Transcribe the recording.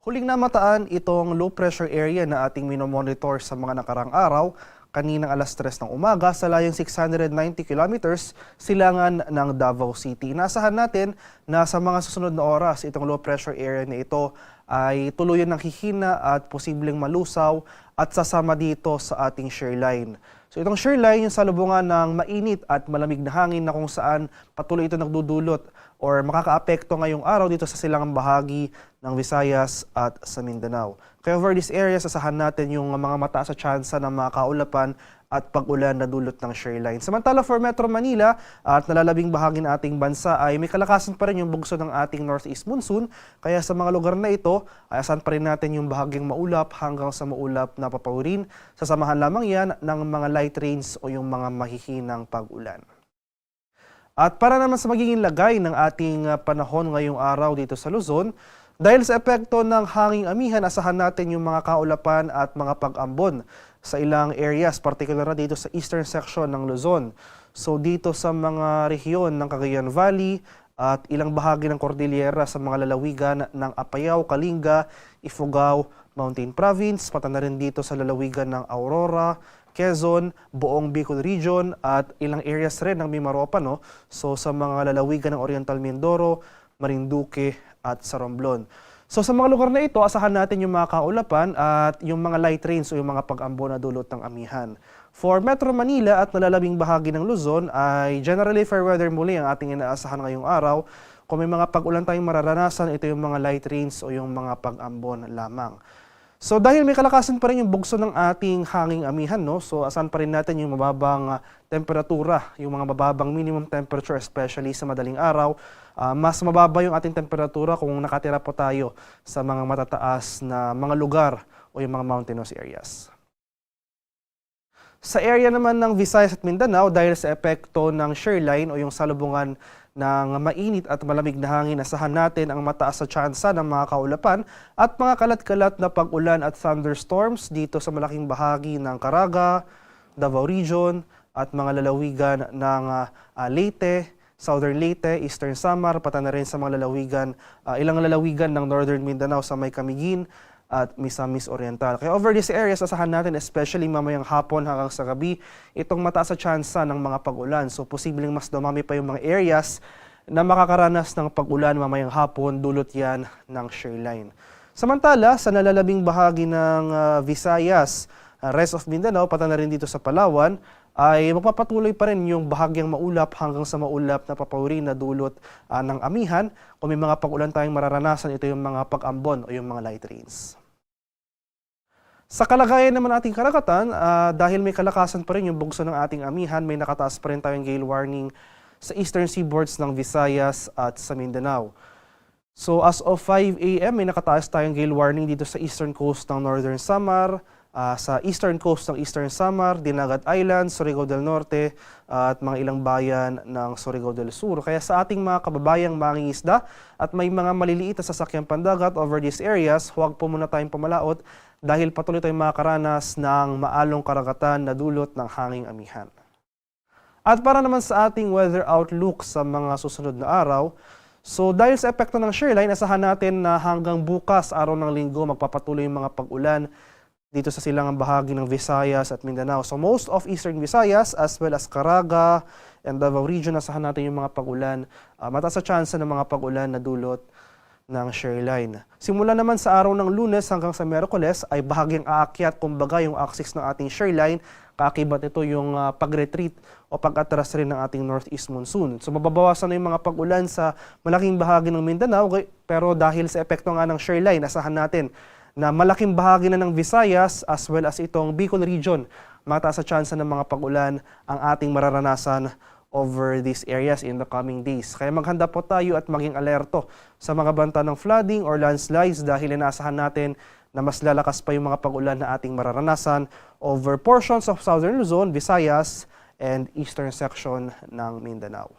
Huling namataan itong low pressure area na ating minomonitor sa mga nakarang araw kaninang alas 3 ng umaga sa layong 690 kilometers silangan ng Davao City. Inasahan natin na sa mga susunod na oras itong low pressure area na ito ay tuluyan ng hihina at posibleng malusaw at sasama dito sa ating shear line. So itong shear line yung salubungan ng mainit at malamig na hangin na kung saan patuloy ito nagdudulot or makakaapekto ngayong araw dito sa silangang bahagi ng Visayas at sa Mindanao. Kaya over this area, sasahan natin yung mga mataas sa tsansa ng mga kaulapan at pag-ulan na dulot ng shear line. Samantala for Metro Manila at nalalabing bahagi ng ating bansa ay may kalakasan pa rin yung bugso ng ating northeast monsoon. Kaya sa mga lugar na ito, ay asahan pa rin natin yung bahagyang maulap hanggang sa maulap na papawirin. Sasamahan lamang yan ng mga light rains o yung mga mahihinang pag-ulan. At para naman sa magiging lagay ng ating panahon ngayong araw dito sa Luzon, dahil sa epekto ng hanging amihan, asahan natin yung mga kaulapan at mga pag-ambon sa ilang areas, particular na dito sa eastern section ng Luzon. So dito sa mga rehiyon ng Cagayan Valley at ilang bahagi ng Cordillera sa mga lalawigan ng Apayao, Kalinga, Ifugao, Mountain Province, pati na rin dito sa lalawigan ng Aurora, Quezon, buong Bicol Region at ilang areas rin ng Mimaropa. So sa mga lalawigan ng Oriental Mindoro, Marinduque at sa Romblon. So sa mga lugar na ito, asahan natin yung mga kaulapan at yung mga light rains o yung mga pag-ambo na dulot ng amihan. For Metro Manila at nalalabing bahagi ng Luzon ay generally fair weather muli ang ating inaasahan ngayong araw. Kung may mga pag-ulan tayong mararanasan, ito yung mga light rains o yung mga pag-ambon lamang. So dahil may kalakasan pa rin yung bugso ng ating hanging amihan, so asahan pa rin natin yung mababang temperatura, yung mga mababang minimum temperature especially sa madaling araw. Mas mababa yung ating temperatura kung nakatira po tayo sa mga matataas na mga lugar o yung mga mountainous areas. Sa area naman ng Visayas at Mindanao, dahil sa epekto ng shear line o yung salubungan ng mainit at malamig na hangin, asahan natin ang mataas sa tsansa ng mga kaulapan at mga kalat-kalat na pag-ulan at thunderstorms dito sa malaking bahagi ng Caraga, Davao Region at mga lalawigan ng Leyte, Southern Leyte, Eastern Samar, pati na rin sa mga lalawigan, ilang lalawigan ng Northern Mindanao sa may Camiguin at Misamis Oriental. Kaya over these areas, asahan natin especially mamayang hapon hanggang sa gabi, itong mataas sa tsansa ng mga pag-ulan. So posibleng mas dumami pa yung mga areas na makakaranas ng pag-ulan mamayang hapon, dulot yan ng shear line. Samantala, sa nalalabing bahagi ng Visayas, rest of Mindanao, pati na rin dito sa Palawan, ay magpapatuloy pa rin yung bahagyang maulap hanggang sa maulap na papawirin na dulot ng amihan. Kung may mga pag-ulan tayong mararanasan, ito yung mga pag-ambon o yung mga light rains. Sa kalagayan naman ating karagatan, dahil may kalakasan pa rin yung bugso ng ating amihan, may nakataas pa rin tayong gale warning sa eastern seaboards ng Visayas at sa Mindanao. So as of 5 a.m. may nakataas tayong gale warning dito sa eastern coast ng Northern Samar, sa eastern coast ng Eastern Samar, Dinagat Island, Surigao del Norte at mga ilang bayan ng Surigao del Sur. Kaya sa ating mga kababayang mangingisda at may mga maliliit na sasakyang pandagat over these areas, huwag po muna tayong pumalaot dahil patuloy tayong makakaranas ng maalong karagatan na dulot ng hanging amihan. At para naman sa ating weather outlook sa mga susunod na araw, so dahil sa epekto ng shear line, asahan natin na hanggang bukas, araw ng linggo, magpapatuloy yung mga pag-ulan dito sa silangang bahagi ng Visayas at Mindanao. So most of eastern Visayas as well as Caraga and Davao Region, asahan natin yung mga pag-ulan. Mataas sa tsansa ng mga pag-ulan na dulot ng shear line. Simula naman sa araw ng Lunes hanggang sa Miyerkules ay bahagyang aakyat, kumbaga yung axis ng ating shear line. Kaakibat ito yung pag-retreat o pag-atras rin ng ating northeast monsoon. So mababawasan na yung mga pag-ulan sa malaking bahagi ng Mindanao, pero dahil sa epekto nga ng shear line, asahan natin na malaking bahagi na ng Visayas as well as itong Bicol Region, mataas sa tsansa ng mga pag-ulan ang ating mararanasan over these areas in the coming days. Kaya maghanda po tayo at maging alerto sa mga banta ng flooding or landslides dahil inaasahan natin na mas lalakas pa yung mga pag-ulan na ating mararanasan over portions of Southern Luzon, Visayas, and eastern section ng Mindanao.